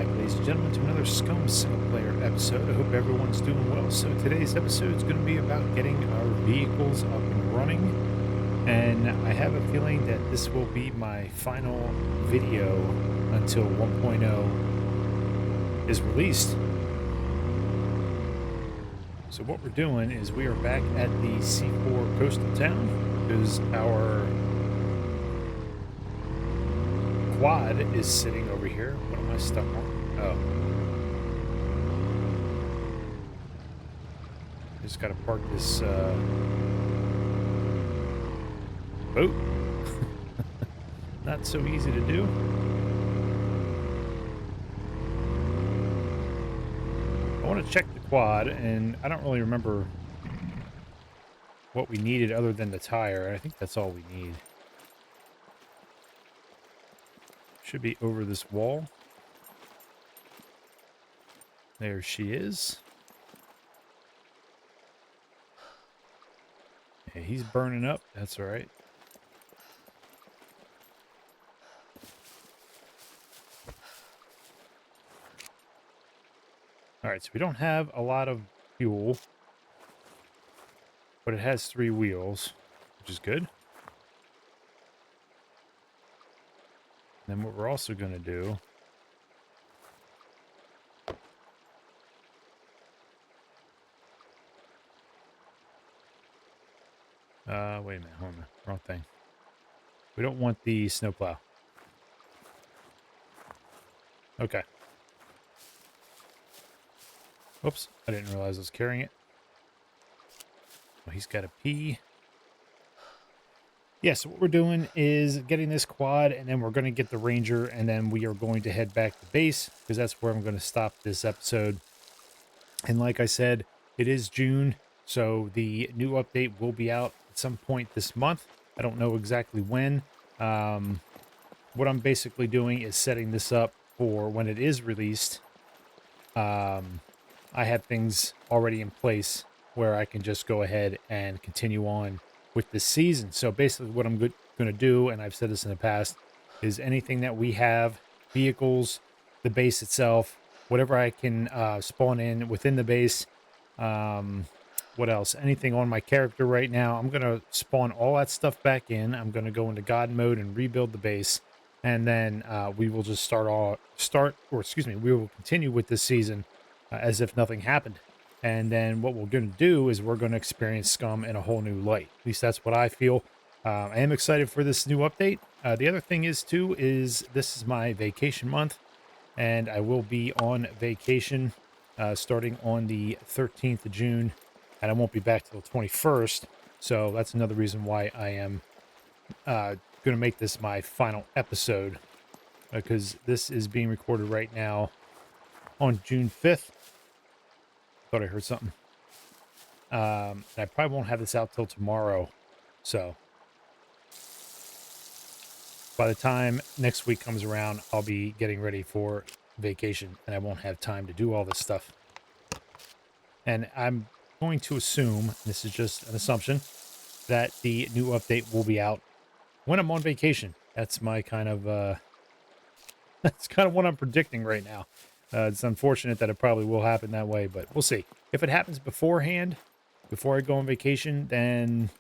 back, ladies and gentlemen, to another SCUM single-player episode. I hope everyone's doing well. So today's episode is going to be about getting our vehicles up and running, and I have a feeling that this will be my final video until 1.0 is released. So what we're doing is we are back at the C4 coastal town because our quad is sitting over here. What am I stuck on? Oh. Just gotta park this boat. Not so easy to do. I want to check the quad, and I don't really remember what we needed other than the tire. I think that's all we need. Should be over this wall. There she is. Yeah, he's burning up. That's all right. All right, so we don't have a lot of fuel, but it has 3 wheels, which is good. And then what we're also going to do wait a minute, hold on, wrong thing. We don't want the snowplow. Okay. Oops, I didn't realize I was carrying it. Well, he's got a pee. Yeah, so what we're doing is getting this quad, and then we're going to get the Ranger, and then we are going to head back to base, because that's where I'm going to stop this episode. And like I said, it is June, so the new update will be out at some point this month. I don't know exactly when. What I'm basically doing is setting this up for when it is released. I have things already in place where I can just go ahead and continue on with this season. So basically what I'm going to do, and I've said this in the past, is anything that we have, vehicles, the base itself, whatever I can spawn in within the base. What else? Anything on my character right now, I'm going to spawn all that stuff back in. I'm going to go into God mode and rebuild the base. And then we will just we will continue with this season as if nothing happened. And then what we're going to do is we're going to experience SCUM in a whole new light. At least that's what I feel. I am excited for this new update. The other thing is, too, is this is my vacation month, and I will be on vacation starting on the 13th of June, and I won't be back till the 21st. So that's another reason why I am going to make this my final episode, because this is being recorded right now on June 5th. Thought I heard something. I probably won't have this out till tomorrow. So by the time next week comes around, I'll be getting ready for vacation, and I won't have time to do all this stuff. And I'm going to assume, this is just an assumption, that the new update will be out when I'm on vacation. That's my kind of, that's kind of what I'm predicting right now. It's unfortunate that it probably will happen that way, but we'll see. If it happens beforehand, before I go on vacation, then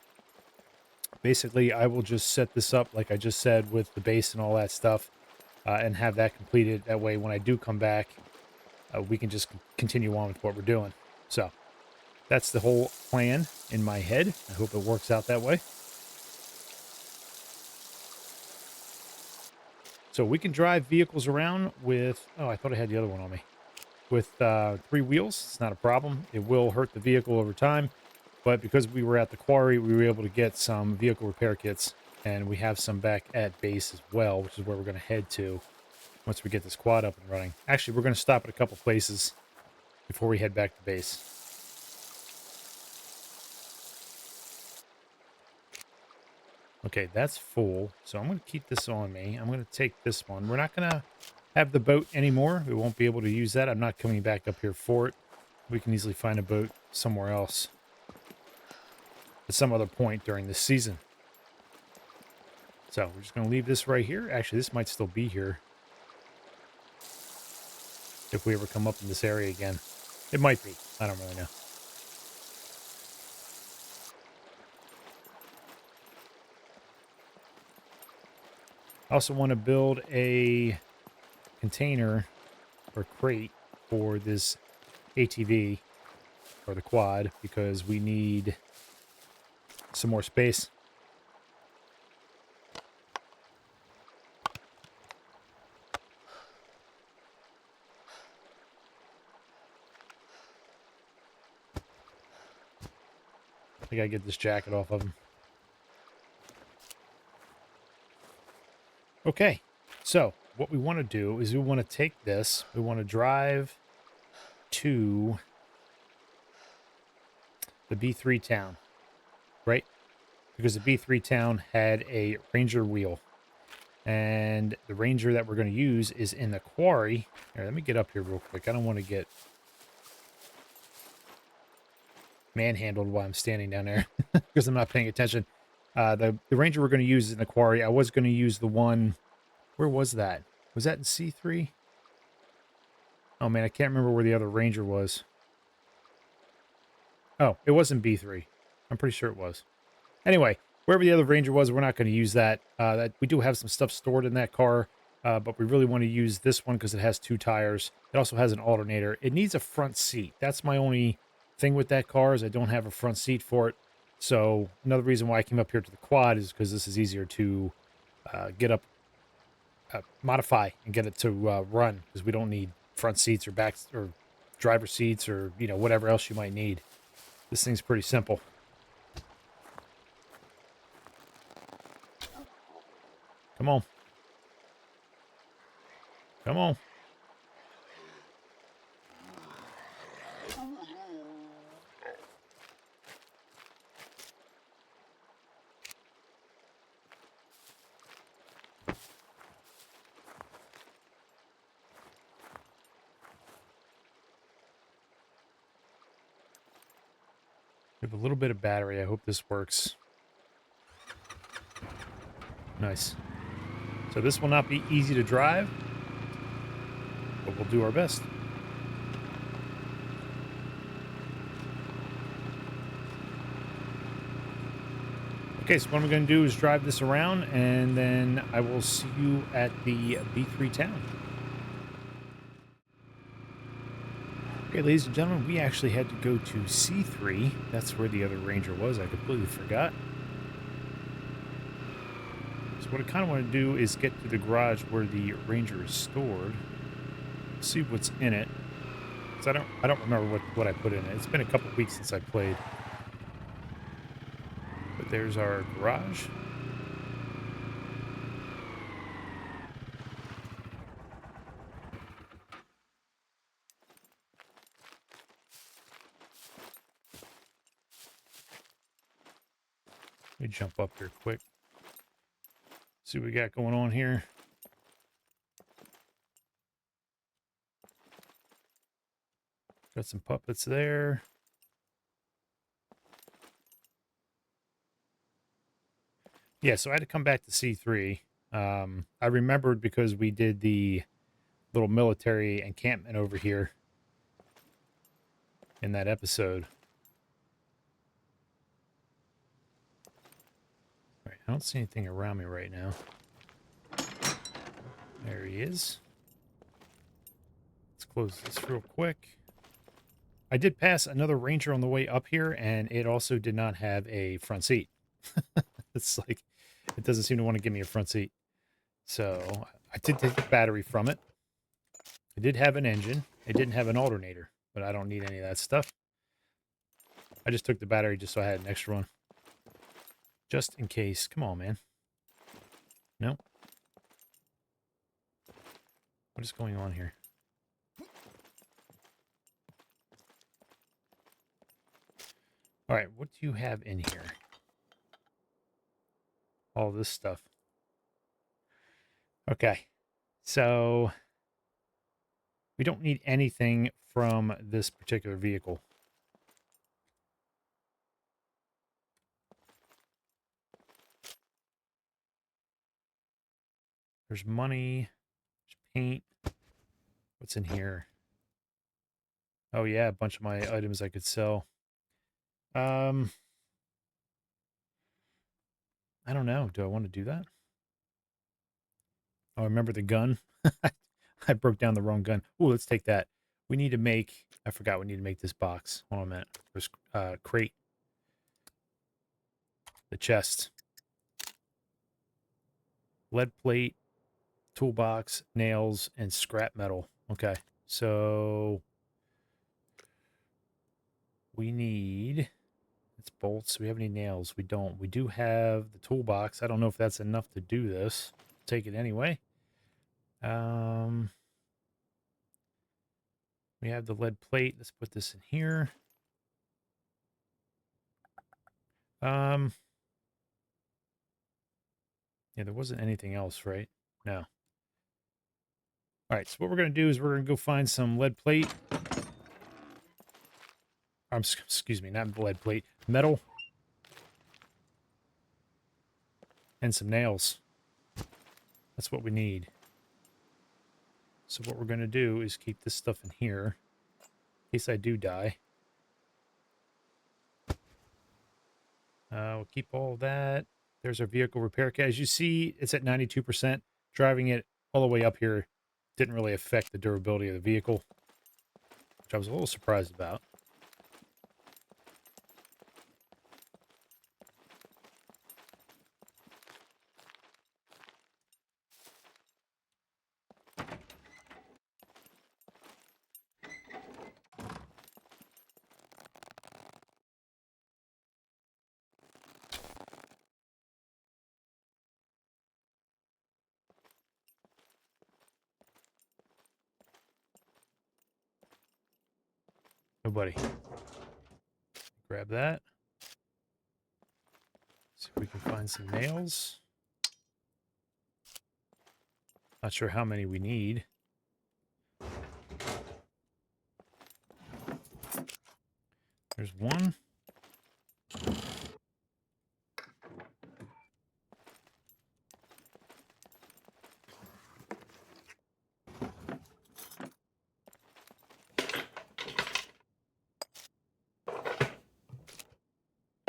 basically I will just set this up like I just said with the base and all that stuff, and have that completed. That way when I do come back, we can just continue on with what we're doing. So that's the whole plan in my head. I hope it works out that way. So we can drive vehicles around with, oh, I thought I had the other one on me. With 3 wheels, it's not a problem. It will hurt the vehicle over time, but because we were at the quarry, we were able to get some vehicle repair kits, and we have some back at base as well, which is where we're going to head to once we get this quad up and running. Actually, we're going to stop at a couple places before we head back to base. Okay, that's full, so I'm going to keep this on me. I'm going to take this one. We're not going to have the boat anymore. We won't be able to use that. I'm not coming back up here for it. We can easily find a boat somewhere else at some other point during this season. So we're just going to leave this right here. Actually, this might still be here. if we ever come up in this area again. It might be. I don't really know. I also want to build a container or crate for this ATV or the quad because we need some more space. I gotta get this jacket off of him. Okay, so what we want to do is we want to take this, we want to drive to the B3 town, right? Because the B3 town had a Ranger wheel. And the Ranger that we're going to use is in the quarry. Here, let me get up here real quick. I don't want to get manhandled while I'm standing down there because I'm not paying attention. The Ranger we're going to use is in the quarry. I was going to use the one... Where was that? Was that in C3? Oh, man, I can't remember where the other Ranger was. Oh, it was in B3. I'm pretty sure it was. Anyway, wherever the other Ranger was, we're not going to use that. We do have some stuff stored in that car, but we really want to use this one because it has 2 tires. It also has an alternator. It needs a front seat. That's my only thing with that car is I don't have a front seat for it. So another reason why I came up here to the quad is because this is easier to get up, modify, and get it to run because we don't need front seats or back or driver seats or whatever else you might need. This thing's pretty simple. Come on. Come on. We have a little bit of battery. I hope this works. Nice. So this will not be easy to drive, but we'll do our best. Okay, so what I'm going to do is drive this around, and then I will see you at the B3 town. Okay, ladies and gentlemen, we actually had to go to C3. That's where the other Ranger was. I completely forgot. So what I kind of want to do is get to the garage where the Ranger is stored. See what's in it. Because I don't remember what I put in it. It's been a couple weeks since I played. But there's our garage. Let me jump up here quick. See what we got going on here. Got some puppets there. Yeah, so I had to come back to C3. I remembered because we did the little military encampment over here in that episode. All right, I don't see anything around me right now. There he is. Let's close this real quick. I did pass another Ranger on the way up here, and it also did not have a front seat. It's like, it doesn't seem to want to give me a front seat. So I did take the battery from it. It did have an engine. It didn't have an alternator, but I don't need any of that stuff. I just took the battery just so I had an extra one. Just in case. Come on, man. No. What is going on here? All right, what do you have in here? All this stuff. Okay, so we don't need anything from this particular vehicle. There's money, there's paint. What's in here? Oh yeah, a bunch of my items I could sell. I don't know. Do I want to do that? Oh, I remember the gun. I broke down the wrong gun. Oh, let's take that. We need to make, I forgot we need to make this box. Hold on a minute. There's crate. The chest. Lead plate, toolbox, nails, and scrap metal. Okay. So we need, it's bolts. Do we have any nails? We don't. We do have the toolbox. I don't know if that's enough to do this. Take it anyway. Um, we have the lead plate. Let's put this in here. Um, yeah, there wasn't anything else, right? No. All right, so what we're going to do is we're going to go find some lead plate. Excuse me, not lead plate, metal, and some nails. That's what we need. So what we're going to do is keep this stuff in here in case I do die. We'll keep all of that. There's our vehicle repair kit. As you see, it's at 92%. Driving it all the way up here didn't really affect the durability of the vehicle, which I was a little surprised about. Nobody. Grab that. See if we can find some nails. Not sure how many we need. There's one.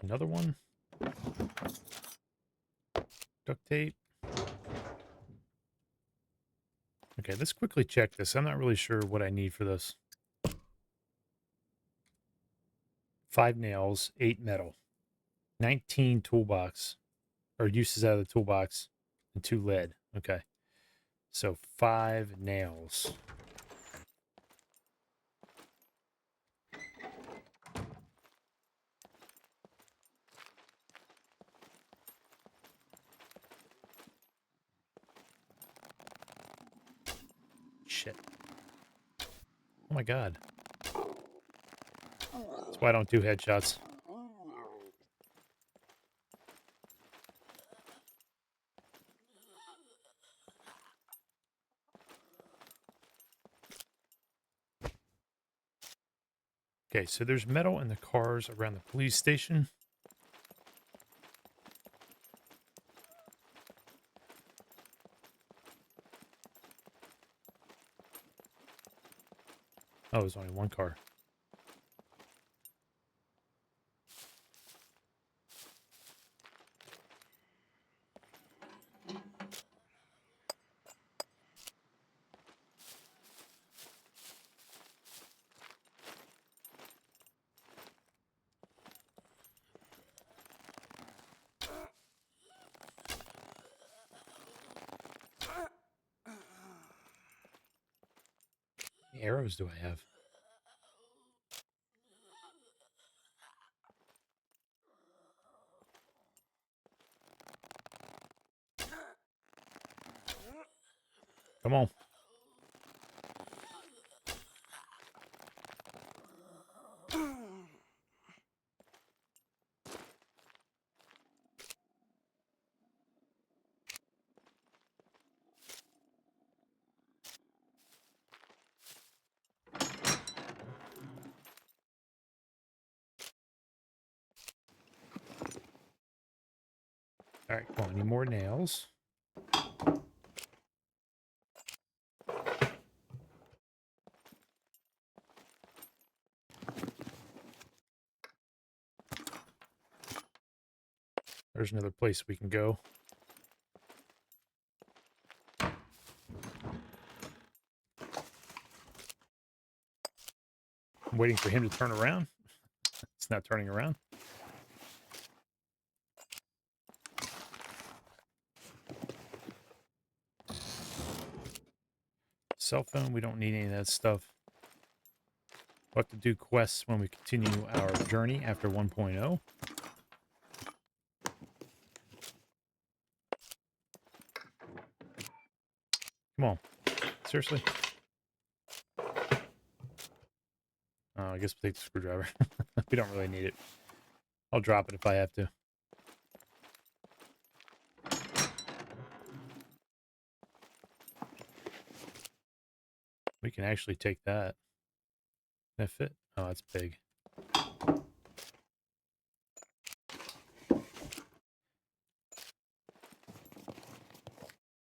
Another one. Duct tape. Okay, let's quickly check this. I'm not really sure what I need for this. 5 nails, 8 metal, 19 toolbox, or uses out of the toolbox, and 2 lead. Okay, so 5 nails. Shit. Oh my god. That's why I don't do headshots. Okay, so there's metal in the cars around the police station. Oh, there's only one car. How many arrows do I have? Come on. All right, come on. Any more nails? There's another place we can go. I'm waiting for him to turn around. It's not turning around. Cell phone, we don't need any of that stuff. We'll have to do quests when we continue our journey after 1.0. Come on. Seriously? I guess we'll take the screwdriver. We don't really need it. I'll drop it if I have to. We can actually take that. That fit? Oh, that's big.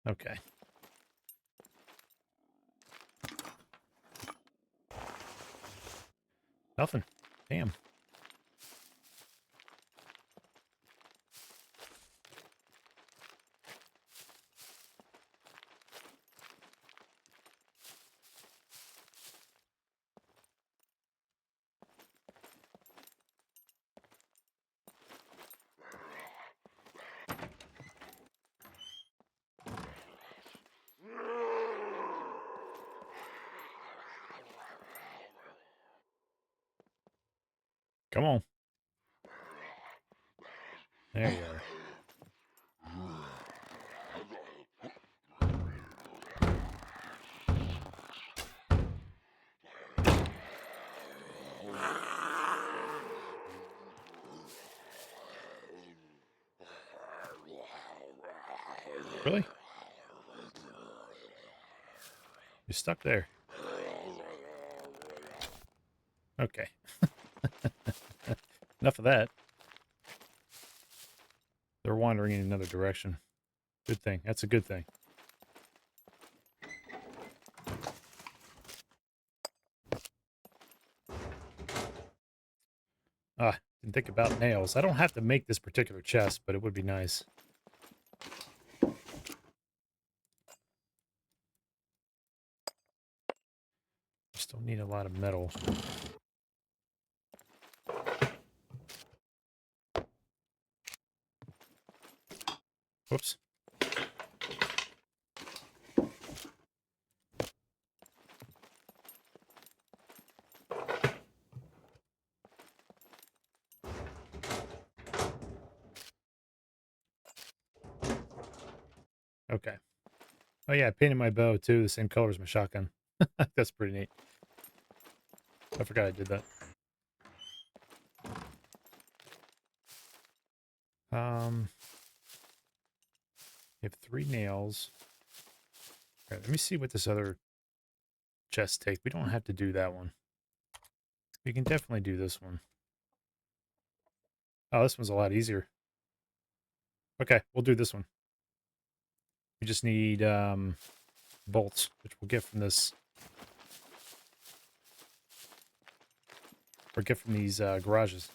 Okay. Nothing. Damn. Come on. There you are. Really? You're stuck there. Okay. Enough of that. They're wandering in another direction. Good thing. That's a good thing. Ah, didn't think about nails. I don't have to make this particular chest, but it would be nice. Still need a lot of metal. Whoops. Okay. Oh yeah, I painted my bow too, the same color as my shotgun. That's pretty neat. I forgot I did that. You have 3 nails. All right, let me see what this other chest take. We don't have to do that one. We can definitely do this one. Oh, this one's a lot easier. Okay, we'll do this one. We just need bolts, which we'll get from this. Or get from these garages.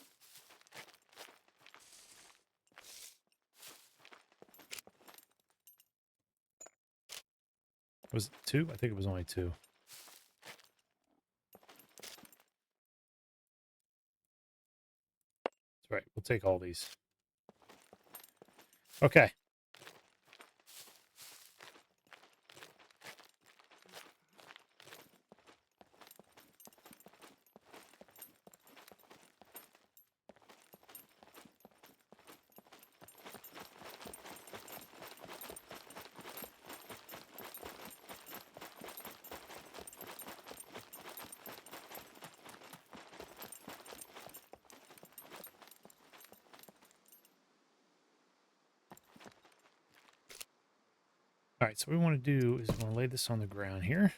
Was it 2? I think it was only 2. That's right. We'll take all these. Okay. All right, so what we want to do is we want to lay this on the ground here.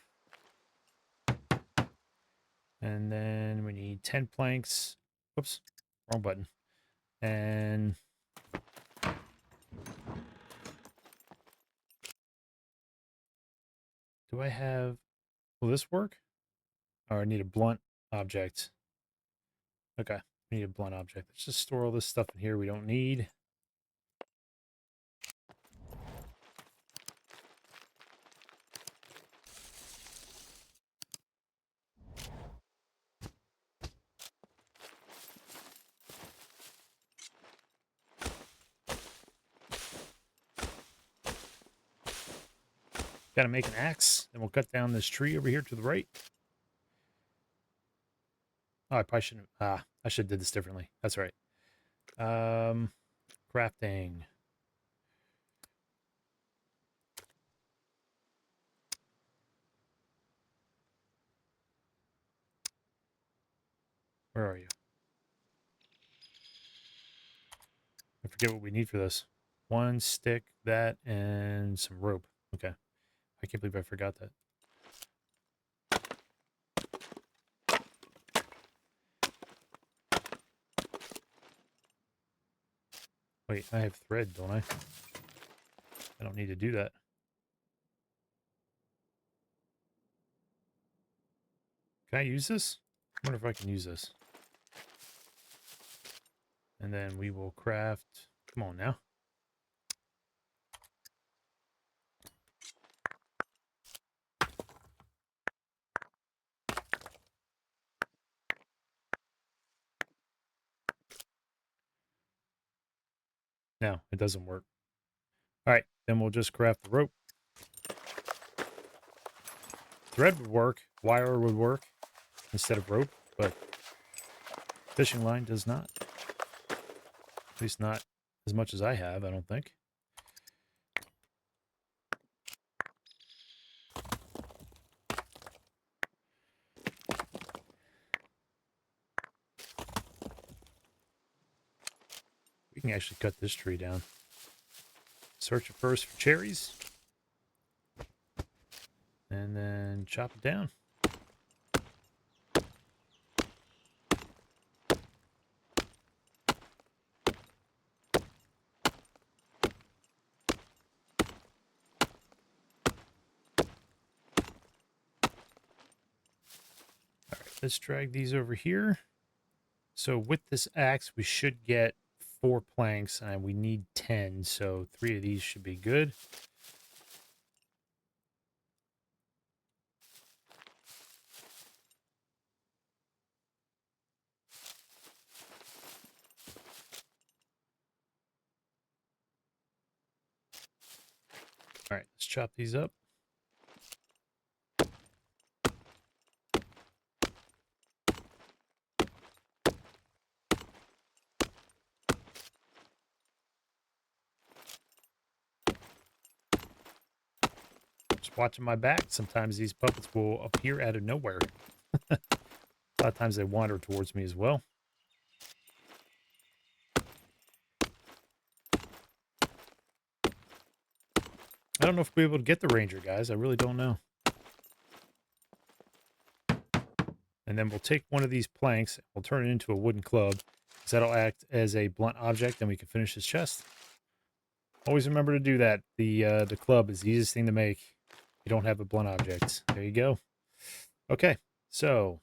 And then we need 10 planks. Whoops, wrong button. And do I have, will this work? Or I need a blunt object. Okay, we need a blunt object. Let's just store all this stuff in here we don't need. Got to make an axe. Then we'll cut down this tree over here to the right. Oh, I probably shouldn't. I should have did this differently. That's right. Crafting. Where are you? I forget what we need for this. One stick, that, and some rope. Okay. I can't believe I forgot that. Wait, I have thread, don't I? I don't need to do that. Can I use this? I wonder if I can use this. And then we will craft... Come on now. No, it doesn't work. All right, then we'll just craft the rope. Thread would work. Wire would work instead of rope, but fishing line does not. At least not as much as I have, I don't think. We can actually cut this tree down. Search it first for cherries. And then chop it down. Let's drag these over here. So with this axe, we should get 4 planks, and we need 10, so 3 of these should be good. All right, let's chop these up. Just watching my back. Sometimes these puppets will appear out of nowhere. A lot of times they wander towards me as well. I don't know if we'll be able to get the ranger, guys. I really don't know. And then we'll take one of these planks, we'll turn it into a wooden club, because that'll act as a blunt object, and we can finish his chest. Always remember to do that. The club is the easiest thing to make. You don't have a blunt object. There you go. Okay, so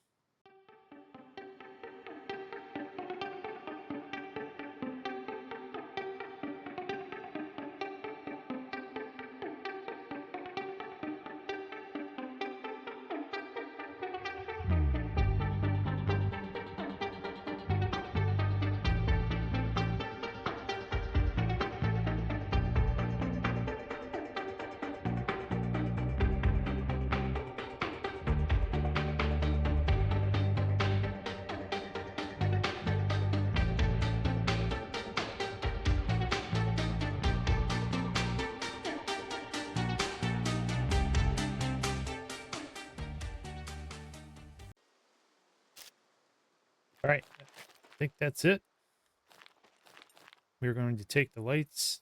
all right, I think that's it. We're going to take the lights.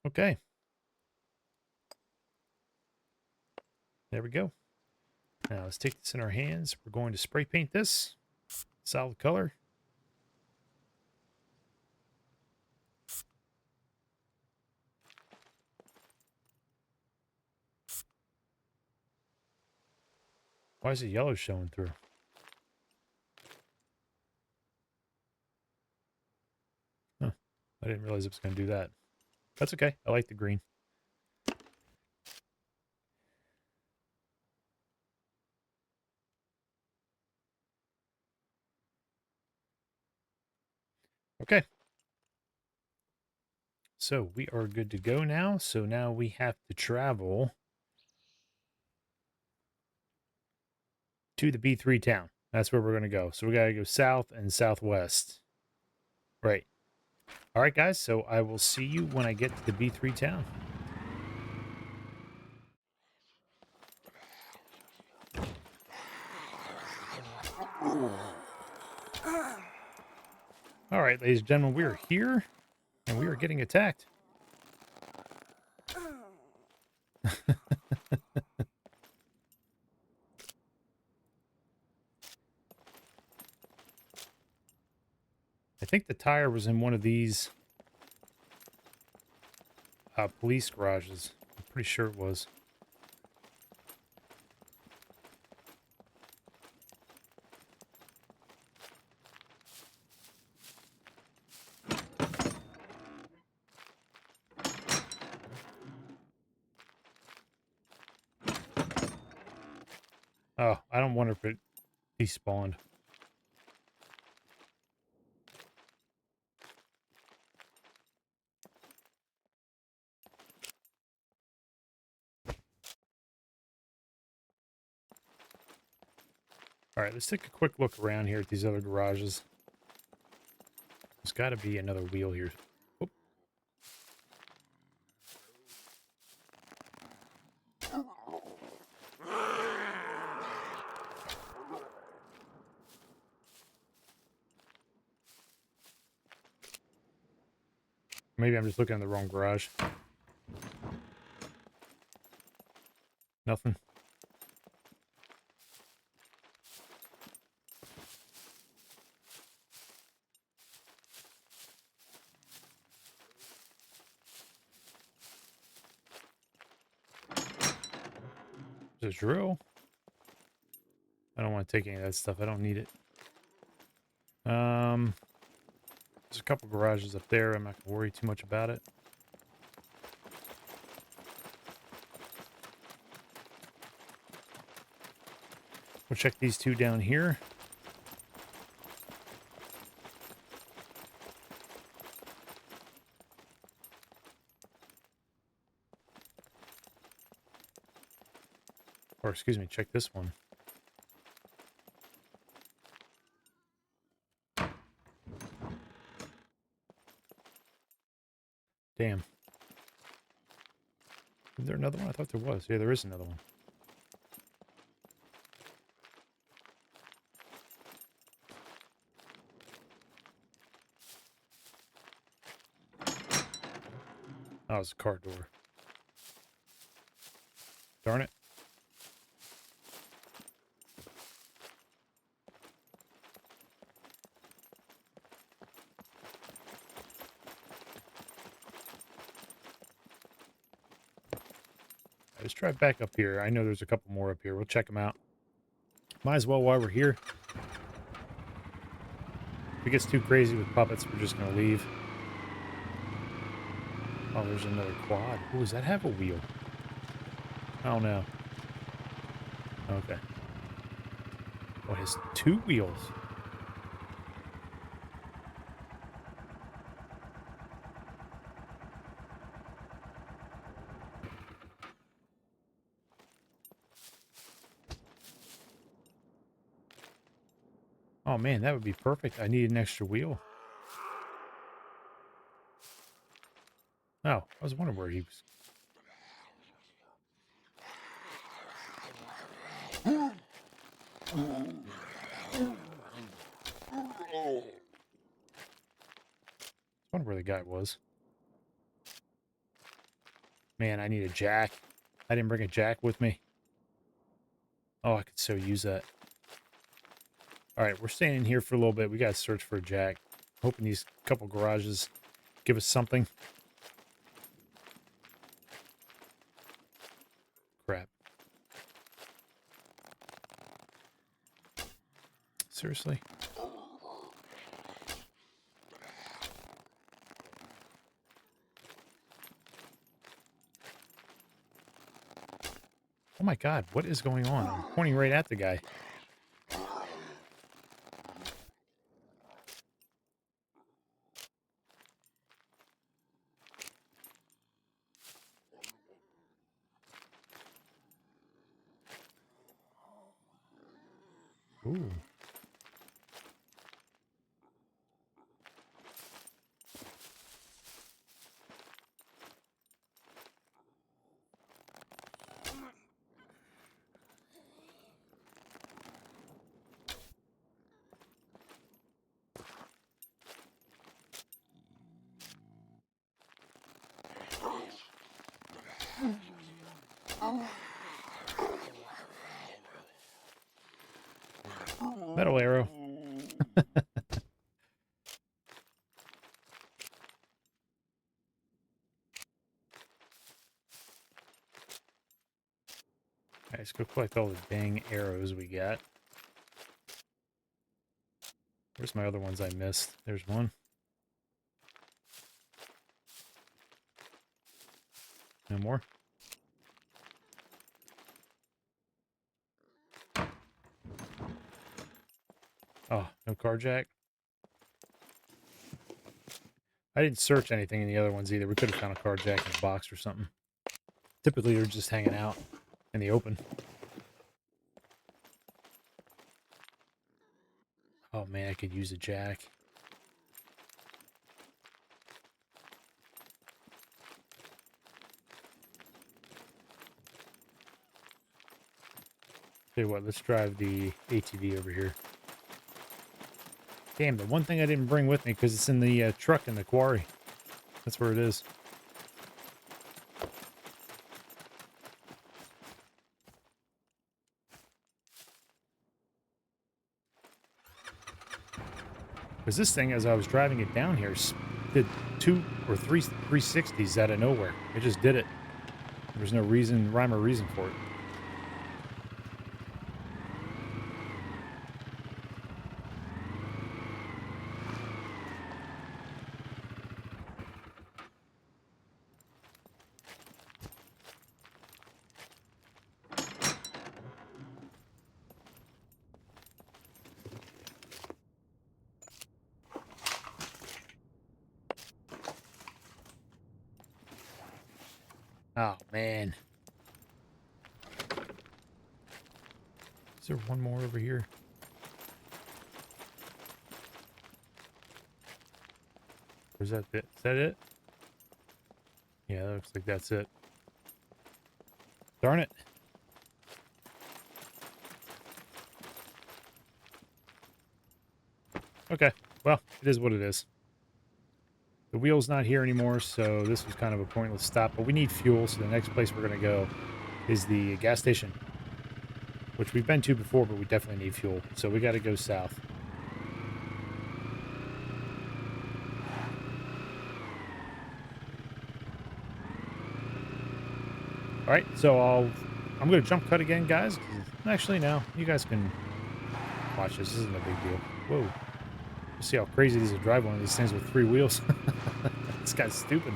Okay. There we go. Now let's take this in our hands. We're going to spray paint this. Solid color. Why is the yellow showing through? Huh. I didn't realize it was going to do that. That's okay. I like the green. Okay. So we are good to go now. So now we have to travel to the B3 town. That's where we're going to go. So we got to go south and southwest. Right. All right, guys. So I will see you when I get to the B3 town. All right, ladies and gentlemen, we are here and we are getting attacked. I think the tire was in one of these police garages. I'm pretty sure it was. Oh, I don't wonder if it despawned. All right, let's take a quick look around here at these other garages. There's got to be another wheel here. Oh. Maybe I'm just looking in the wrong garage. Nothing. There's a drill. I don't want to take any of that stuff. I don't need it. There's a couple garages up there. I'm not going to worry too much about it. We'll check these two down here. Or excuse me, check this one. Damn. Is there another one? I thought there was. Yeah, there is another one. Oh, it's a car door. Darn it. Let's try back up here. I know there's a couple more up here. We'll check them out. Might as well while we're here. If it gets too crazy with puppets, we're just going to leave. Oh, there's another quad. Oh, does that have a wheel? I don't know. Okay. Oh, it has two wheels. Oh, man, that would be perfect. I need an extra wheel. Oh, I was wondering where he was. I wonder where the guy was. Man, I need a jack. I didn't bring a jack with me. Oh, I could so use that. All right, we're staying in here for a little bit. We got to search for a jack. Hoping these couple garages give us something. Crap. seriously? Oh my god, what is going on? I'm pointing right at the guy. Ooh. Metal arrow. Alright, let's go collect all the dang arrows we got. Where's my other ones I missed? There's one. No more? Oh, no car jack? I didn't search anything in the other ones either. We could have found a car jack in a box or something. Typically, they're just hanging out in the open. Oh man, I could use a jack. Tell you what, let's drive the ATV over here. Damn, the one thing I didn't bring with me because it's in the truck in the quarry. That's where it is. Because this thing, as I was driving it down here, did 2 or 3 360s out of nowhere. It just did it. There was no reason, rhyme or reason for it. Oh, man. Is there one more over here? Or is that it? Is that it? Yeah, that looks like that's it. Darn it. Okay, well, it is what it is. The wheel's not here anymore, so this was kind of a pointless stop. But we need fuel, so the next place we're going to go is the gas station, which we've been to before, but we definitely need fuel. So we got to go south. All right, so I'm going to jump cut again, guys. Actually, no, you guys can watch this. This isn't a big deal. Whoa. You see how crazy it is to drive one of these things with 3 wheels. This guy's stupid.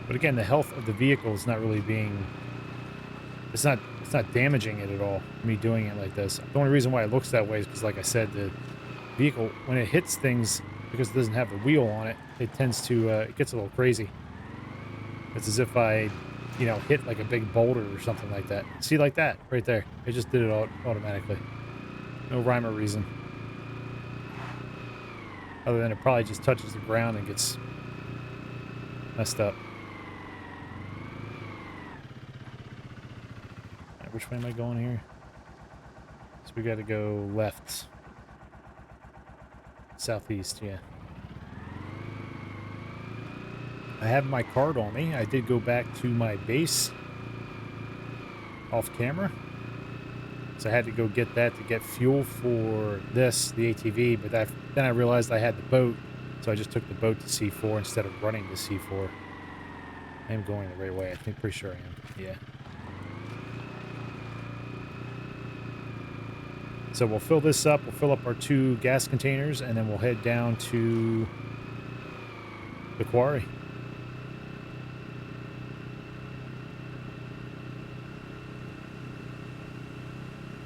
But again, the health of the vehicle is not really being... It's not damaging it at all, me doing it like this. The only reason why it looks that way is because, like I said, the vehicle, when it hits things, because it doesn't have the wheel on it, it tends to, it gets a little crazy. It's as if I, you know, hit like a big boulder or something like that. See, like that, right there. It just did it automatically. No rhyme or reason. Other than it probably just touches the ground and gets messed up. Right, which way am I going here? So we got to go left. Southeast, yeah. I have my card on me. I did go back to my base off camera. So I had to go get that to get fuel for this, the ATV, but then I realized I had the boat, so I just took the boat to C4 instead of running to C4. I am going the right way. I think pretty sure I am. Yeah. So we'll fill this up. We'll fill up our 2 gas containers, and then we'll head down to the quarry.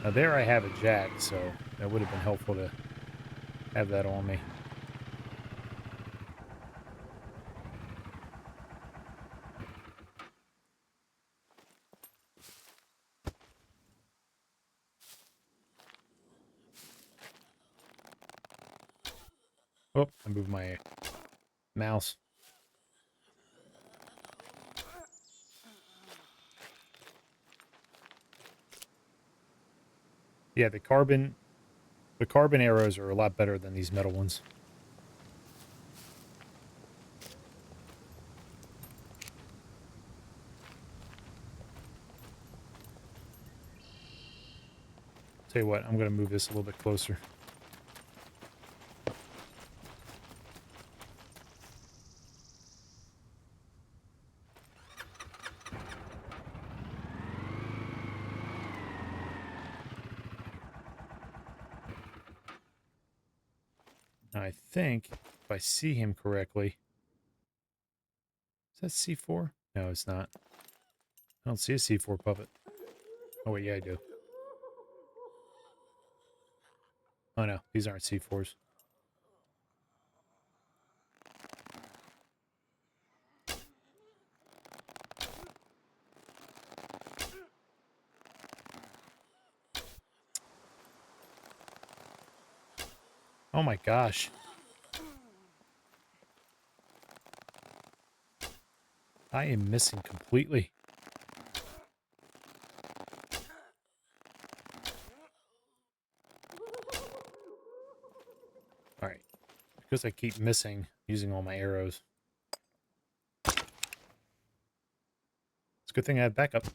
Now there I have a jack, so that would have been helpful to have that on me. Oh, I moved my mouse. Yeah, the carbon arrows are a lot better than these metal ones. Tell you what, I'm going to move this a little bit closer. Now I think, if I see him correctly... Is that C4? No, it's not. I don't see a C4 puppet. Oh, wait, yeah, I do. Oh, no, these aren't C4s. Oh my gosh. I am missing completely. Alright. Because I keep missing using all my arrows. It's a good thing I have backup.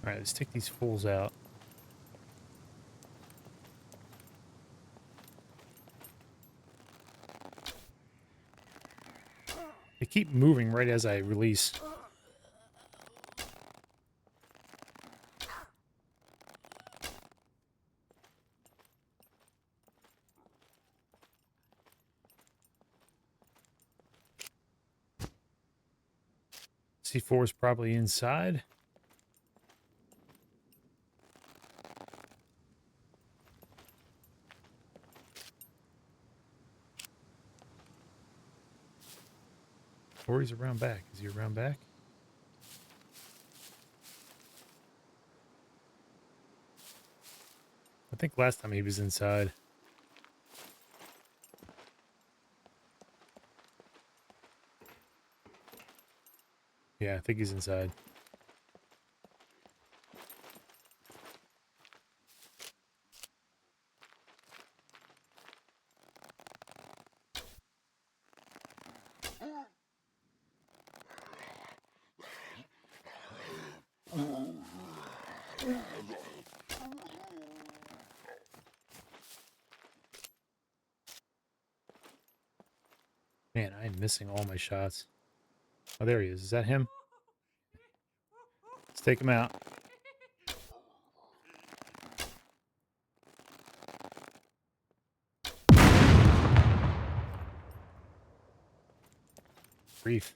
Alright, let's take these fools out. They keep moving right as I release. C4 is probably inside. Or he's around back. Is he around back? I think last time he was inside. Yeah, I think he's inside. Man, I am missing all my shots. Oh, there he is. Is that him? Let's take him out. Grief.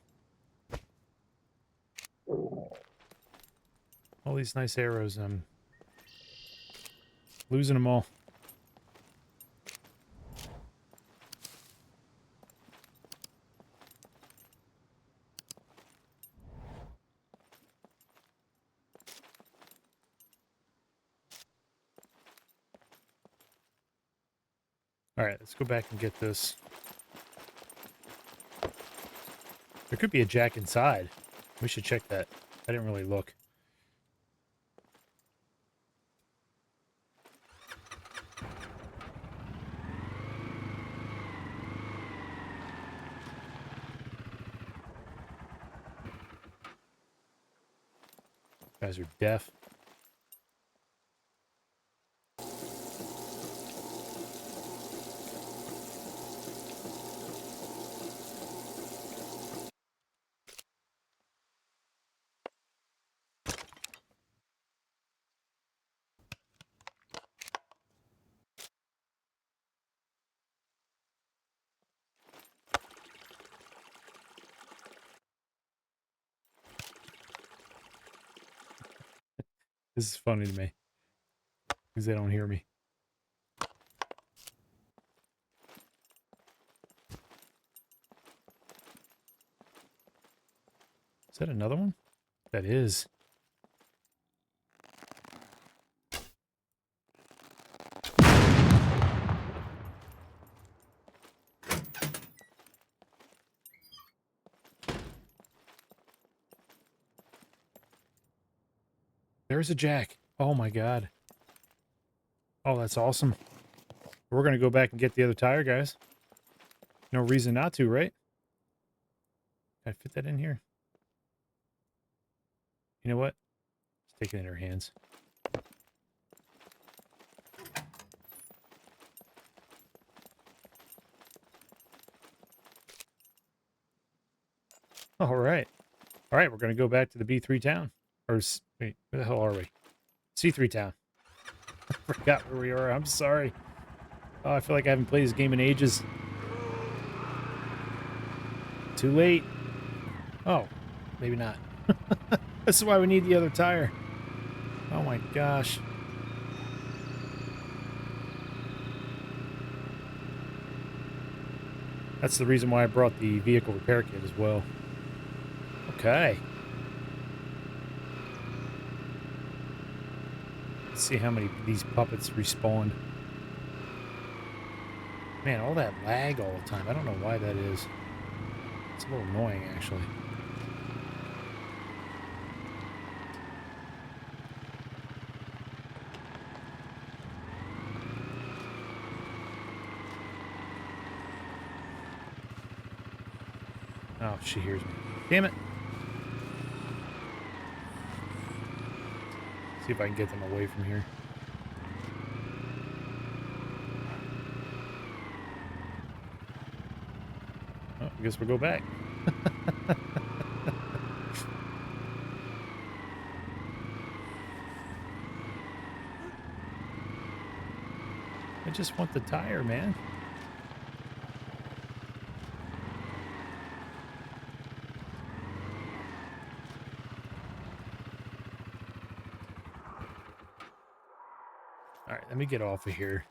All these nice arrows, I'm losing them all. Alright, let's go back and get this. There could be a jack inside. We should check that. I didn't really look. Guys are deaf. This is funny to me because they don't hear me. Is that another one? That is. There's a jack. Oh my god. Oh, that's awesome. We're going to go back and get the other tire, guys. No reason not to, right? Can I fit that in here? You know what? Let's take it in our hands. All right. All right, we're going to go back to the B3 town. Or, wait, where the hell are we? C3 town. I forgot where we are. I'm sorry. Oh, I feel like I haven't played this game in ages. Too late. Oh, maybe not. This is why we need the other tire. Oh my gosh. That's the reason why I brought the vehicle repair kit as well. Okay. Let's see how many of these puppets respawned. Man, all that lag all the time. I don't know why that is. It's a little annoying, actually. Oh, she hears me. Damn it. See if I can get them away from here. Oh, I guess we'll go back. I just want the tire, man. All right, let me get off of here.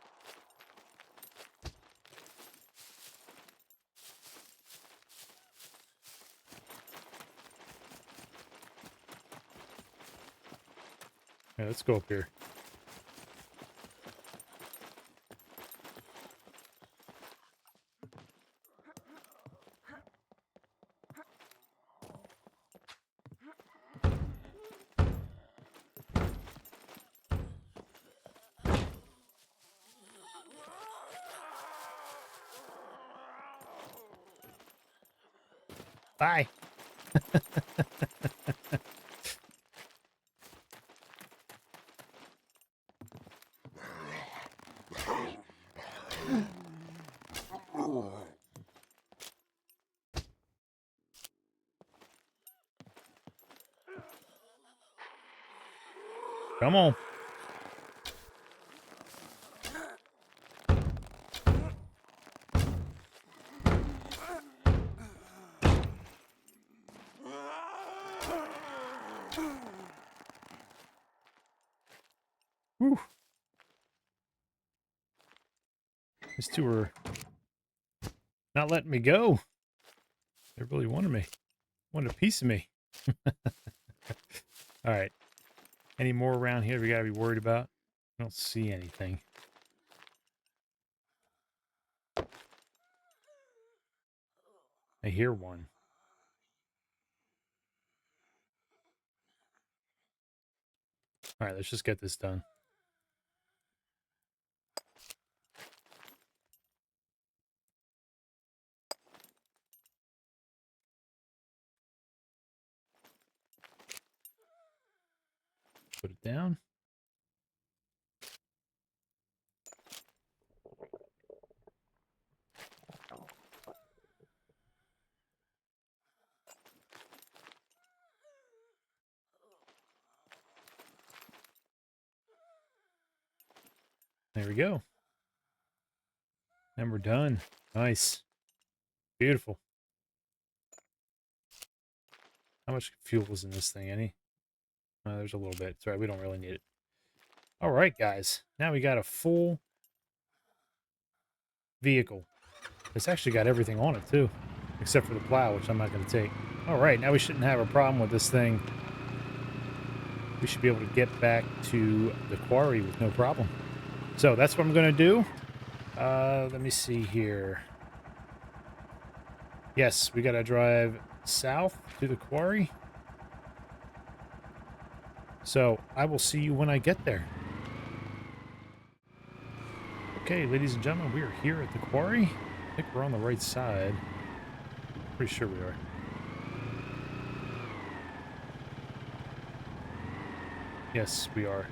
Yeah, let's go up here. Bye. Come on. Whew. These two are not letting me go. They really wanted me. Wanted a piece of me. All right. Any more around here we gotta be worried about? I don't see anything. I hear one. All right, let's just get this done. Put it down. There we go. And we're done. Nice. Beautiful. How much fuel is in this thing? Any? There's a little bit. It's all right. We don't really need it. All right, guys. Now we got a full vehicle. It's actually got everything on it, too. Except for the plow, which I'm not going to take. All right. Now we shouldn't have a problem with this thing. We should be able to get back to the quarry with no problem. So that's what I'm going to do. Let me see here. Yes, we got to drive south to the quarry. So I will see you when I get there. Okay, ladies and gentlemen, we are here at the quarry. I think we're on the right side. Pretty sure we are. Yes, we are.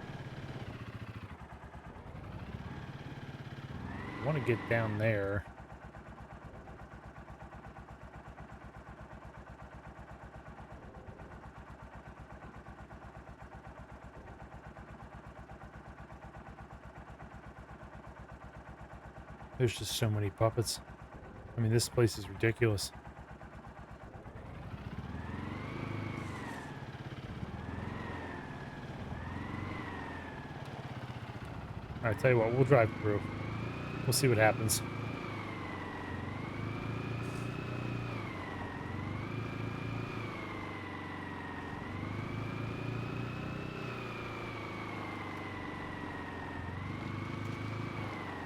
I want to get down there. There's just so many puppets. I mean, this place is ridiculous. All right, tell you what, we'll drive through. We'll see what happens.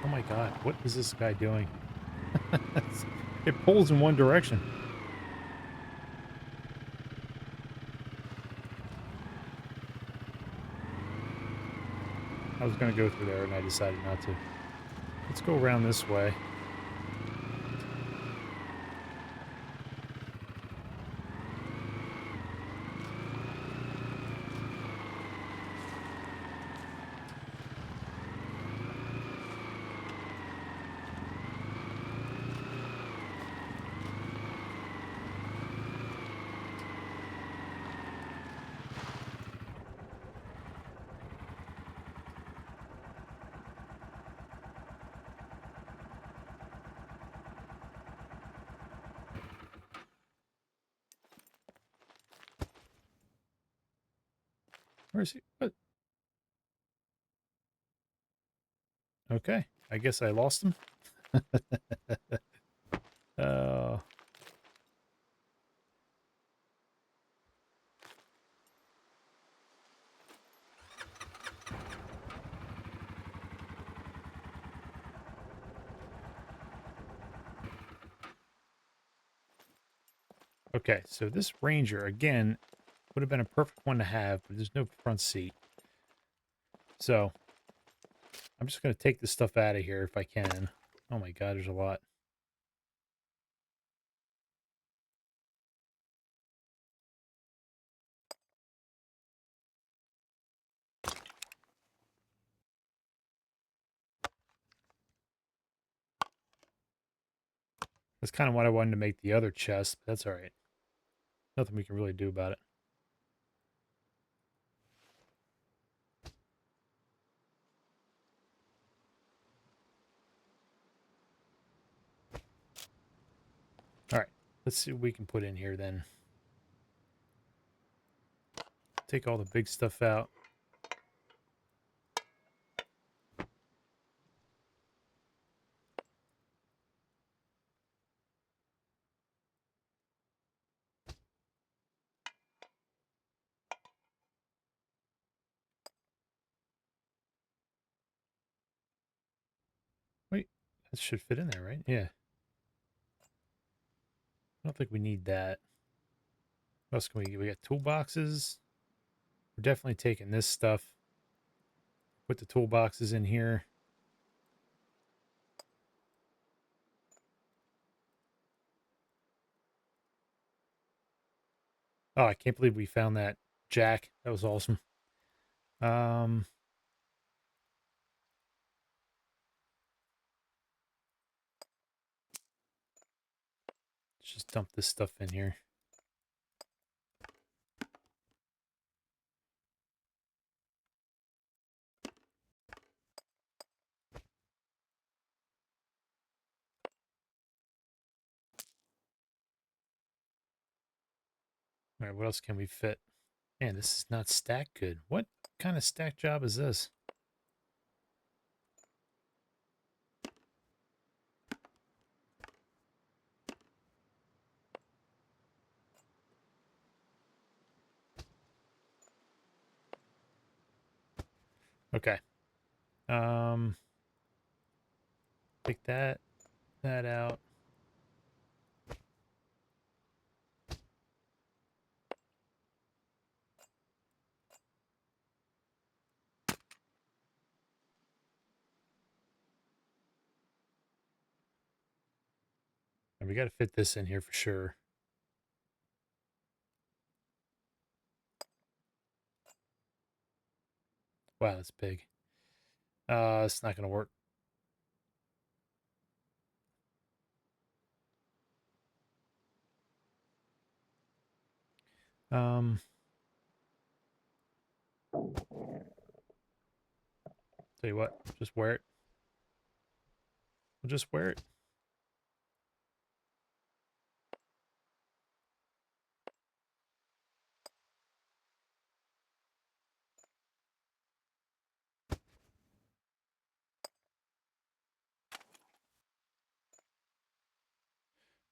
Oh my god, what is this guy doing? It pulls in one direction. I was going to go through there and I decided not to. Let's go around this way. Where is he? What? Okay, I guess I lost him. uh, okay, so this Ranger, again, would have been a perfect one to have, but there's no front seat. So, I'm just going to take this stuff out of here if I can. Oh my god, there's a lot. That's kind of what I wanted to make the other chest, but that's all right. Nothing we can really do about it. All right, let's see what we can put in here then. Take all the big stuff out. Wait, that should fit in there, right? Yeah. I don't think we need that. What else can we get? We got toolboxes. We're definitely taking this stuff. Put the toolboxes in here. Oh, I can't believe we found that jack. That was awesome. Um, let's just dump this stuff in here. All right, what else can we fit? Man, this is not stacked good. What kind of stack job is this? Okay. Take that out. And we got to fit this in here for sure. Wow, that's big. It's not going to work. Tell you what, just wear it. We'll just wear it.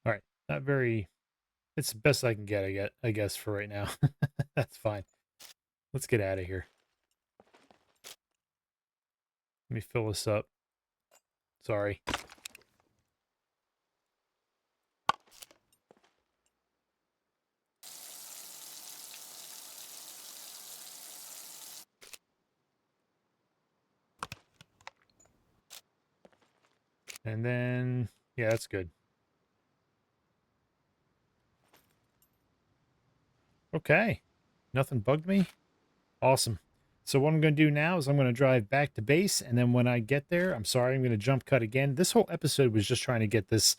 All right. Not very, it's the best I can get, I guess, for right now. That's fine. Let's get out of here. Let me fill this up. Sorry. And then, yeah, that's good. Okay. Nothing bugged me. Awesome. So what I'm going to do now is I'm going to drive back to base, and then when I get there, I'm sorry, I'm going to jump cut again. This whole episode was just trying to get this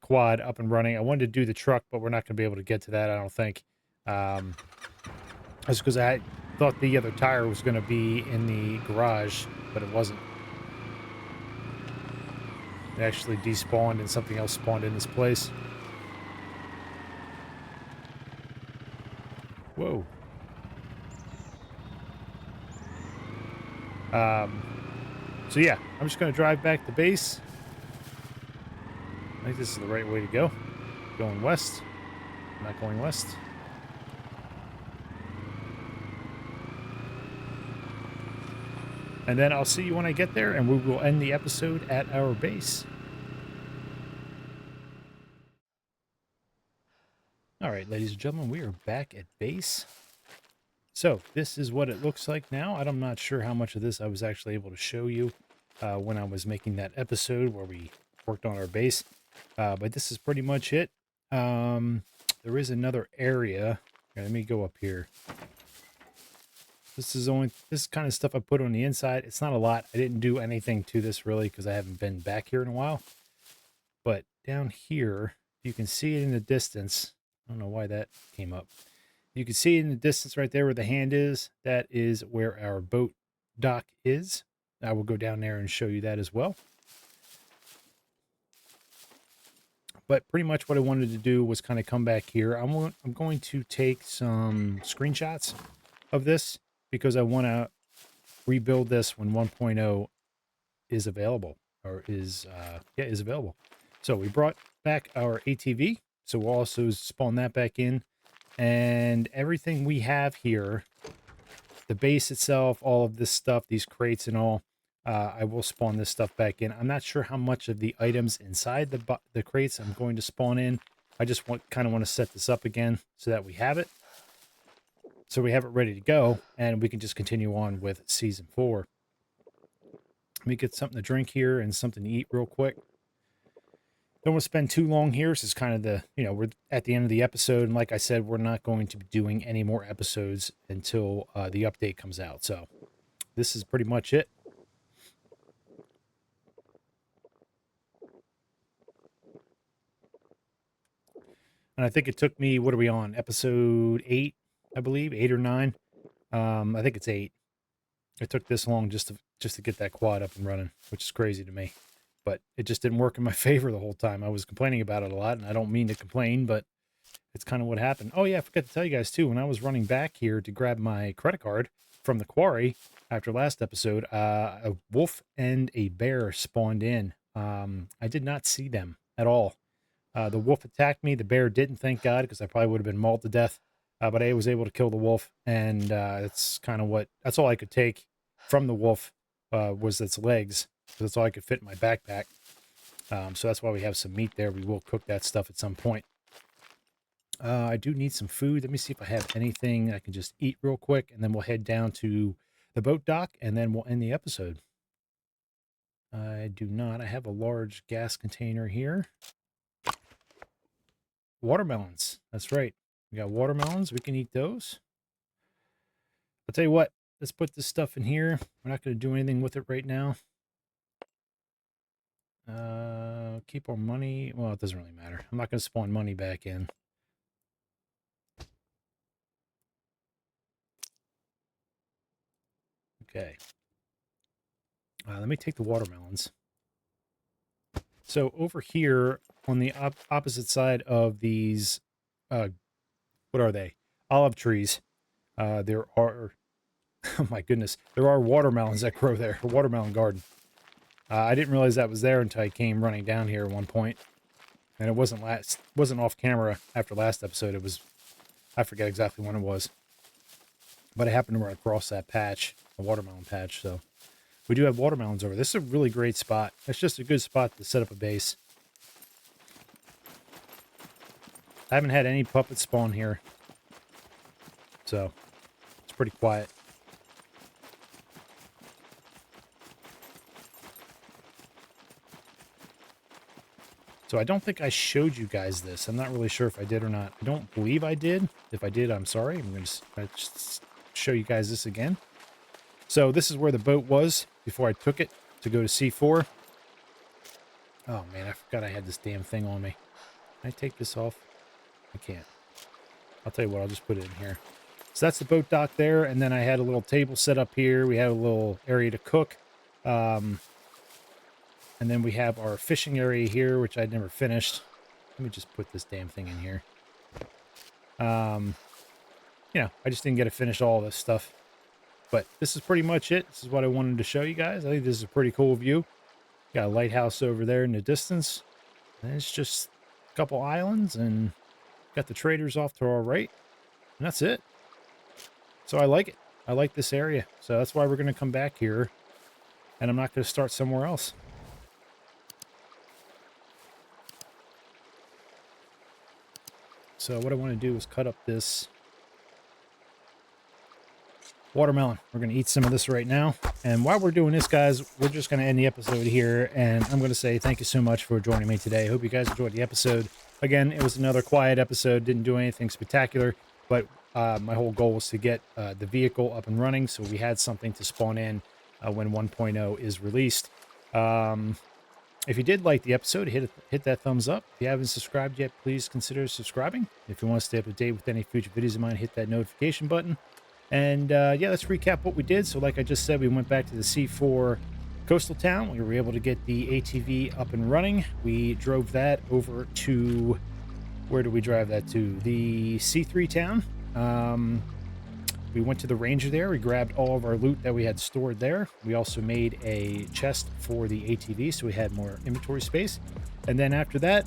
quad up and running. I wanted to do the truck, but we're not going to be able to get to that, I don't think. That's because I thought the other tire was going to be in the garage, but it wasn't. It actually despawned and something else spawned in this place. Whoa. So yeah, I'm just going to drive back to base. I think this is the right way to go. Going west. I'm not going west. And then I'll see you when I get there, and we will end the episode at our base. All right, ladies and gentlemen, we are back at base. So this is what it looks like now. I'm not sure how much of this I was actually able to show you when I was making that episode where we worked on our base. But this is pretty much it. There is another area. Here, let me go up here. This is kind of stuff I put on the inside. It's not a lot. I didn't do anything to this really because I haven't been back here in a while. But down here, you can see it in the distance. I don't know why that came up. You can see in the distance right there where the hand is. That is where our boat dock is. I will go down there and show you that as well. But pretty much what I wanted to do was kind of come back here. I'm going to take some screenshots of this because I want to rebuild this when 1.0 is available, or is available. So we brought back our ATV, so we'll also spawn that back in, and everything we have here, the base itself, all of this stuff, these crates and all, I will spawn this stuff back in. I'm not sure how much of the items inside the crates I'm going to spawn in. I just kind of want to set this up again so that we have it. So we have it ready to go, and we can just continue on with Season 4. Let me get something to drink here and something to eat real quick. Don't want to spend too long here. This is kind of the, we're at the end of the episode. And like I said, we're not going to be doing any more episodes until the update comes out. So this is pretty much it. And I think it took me, what are we on? Episode 8, I believe, 8 or 9. I think it's 8. It took this long just to get that quad up and running, which is crazy to me. But it just didn't work in my favor the whole time. I was complaining about it a lot, and I don't mean to complain, but it's kind of what happened. Oh yeah, I forgot to tell you guys too, when I was running back here to grab my credit card from the quarry after last episode, a wolf and a bear spawned in. I did not see them at all. The wolf attacked me. The bear didn't, thank God, because I probably would have been mauled to death. But I was able to kill the wolf, and that's kind of that's all I could take from the wolf was its legs. That's all I could fit in my backpack. So that's why we have some meat there. We will cook that stuff at some point. I do need some food. Let me see if I have anything I can just eat real quick, and then we'll head down to the boat dock, and then we'll end the episode. I do not. I have a large gas container here. Watermelons. That's right. We got watermelons. We can eat those. I'll tell you what. Let's put this stuff in here. We're not going to do anything with it right now. Keep our money. Well, it doesn't really matter. I'm not going to spawn money back in. Okay. Let me take the watermelons. So over here on the opposite side of these, what are they? Olive trees. There are, oh my goodness, there are watermelons that grow there. A watermelon garden. I didn't realize that was there until I came running down here at one point. And it wasn't off camera after last episode. It was, I forget exactly when it was. But I happened to run across that patch, a watermelon patch, so. We do have watermelons over. This is a really great spot. It's just a good spot to set up a base. I haven't had any puppets spawn here. So, it's pretty quiet. So I don't think I showed you guys this. I'm not really sure if I did or not. I don't believe I did. If I did, I'm sorry. I'm going to just show you guys this again. So this is where the boat was before I took it to go to C4. Oh man, I forgot I had this damn thing on me. Can I take this off? I can't. I'll tell you what, I'll just put it in here. So that's the boat dock there, and then I had a little table set up here. We had a little area to cook. And then we have our fishing area here, which I'd never finished. Let me just put this damn thing in here. I just didn't get to finish all this stuff. But this is pretty much it. This is what I wanted to show you guys. I think this is a pretty cool view. Got a lighthouse over there in the distance. And it's just a couple islands, and got the traders off to our right. And that's it. So I like it. I like this area. So that's why we're going to come back here. And I'm not going to start somewhere else. So what I want to do is cut up this watermelon. We're going to eat some of this right now. And while we're doing this, guys, we're just going to end the episode here. And I'm going to say thank you so much for joining me today. I hope you guys enjoyed the episode. Again, it was another quiet episode. Didn't do anything spectacular. But my whole goal was to get the vehicle up and running, so we had something to spawn in when 1.0 is released. If you did like the episode, hit that thumbs up. If you haven't subscribed yet, please consider subscribing. If you want to stay up to date with any future videos of mine, hit that notification button. And yeah, let's recap what we did. So like I just said, we went back to the C4 coastal town. We were able to get the ATV up and running. We drove that over to, where did we drive that to? The C3 town. We went to the ranger there. We grabbed all of our loot that we had stored there. We also made a chest for the ATV, so we had more inventory space. And then after that,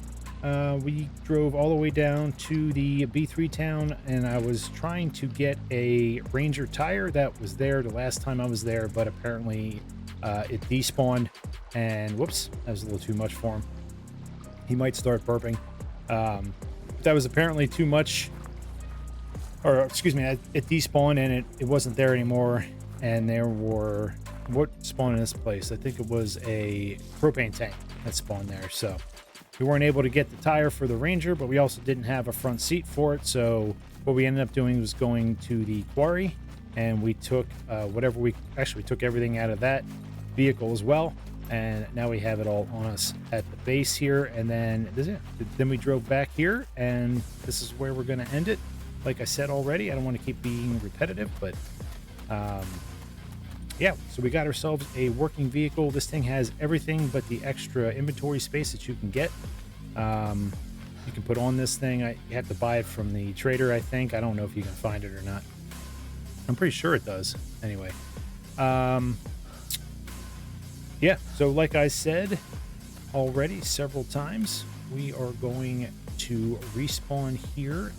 we drove all the way down to the B3 town, and I was trying to get a ranger tire that was there the last time I was there, but apparently it despawned, and whoops, that was a little too much for him. He might start burping. That was apparently too much. Or excuse me, it despawned and it wasn't there anymore. And there were, what spawned in this place? I think it was a propane tank that spawned there. So We weren't able to get the tire for the Ranger, but we also didn't have a front seat for it. So what we ended up doing was going to the quarry, and we took we took everything out of that vehicle as well. And now we have it all on us at the base here. And then then we drove back here, and this is where we're going to end it. Like I said already, I don't want to keep being repetitive, but yeah, so we got ourselves a working vehicle. This thing has everything but the extra inventory space that you can get. You can put on this thing. You have to buy it from the trader, I think. I don't know if you can find it or not. I'm pretty sure it does. Anyway, yeah, so like I said already several times, we are going to respawn here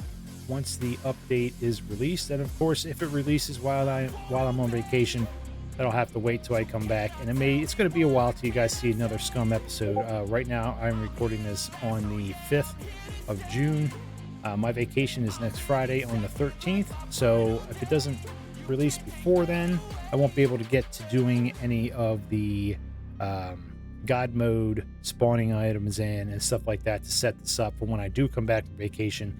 once the update is released. And of course, if it releases while I'm on vacation, that'll have to wait till I come back, and it's going to be a while till you guys see another SCUM episode. Right now I'm recording this on the 5th of June. My vacation is next Friday on the 13th, so if it doesn't release before then, I won't be able to get to doing any of the God mode spawning items and stuff like that to set this up for when I do come back from vacation.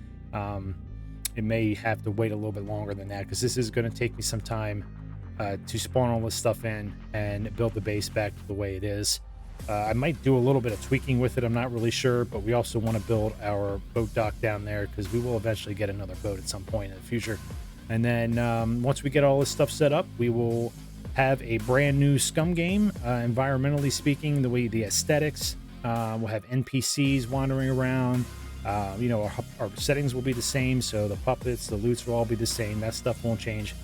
It may have to wait a little bit longer than that, because this is going to take me some time to spawn all this stuff in and build the base back to the way it is. I might do a little bit of tweaking with it, I'm not really sure, but we also want to build our boat dock down there, because we will eventually get another boat at some point in the future. And then once we get all this stuff set up, we will have a brand new SCUM game, environmentally speaking, the way the aesthetics. We'll have NPCs wandering around. Our settings will be the same, so the puppets, the loots will all be the same. That stuff won't change.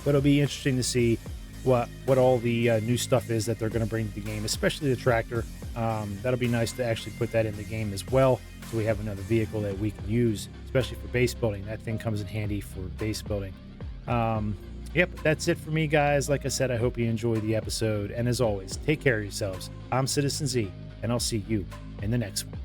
But it'll be interesting to see what all the new stuff is that they're going to bring to the game, especially the tractor. That'll be nice to actually put that in the game as well, so we have another vehicle that we can use, especially for base building. That thing comes in handy for base building. Yep, that's it for me, guys. Like I said, I hope you enjoyed the episode, and as always, take care of yourselves. I'm Citizen Z, and I'll see you in the next one.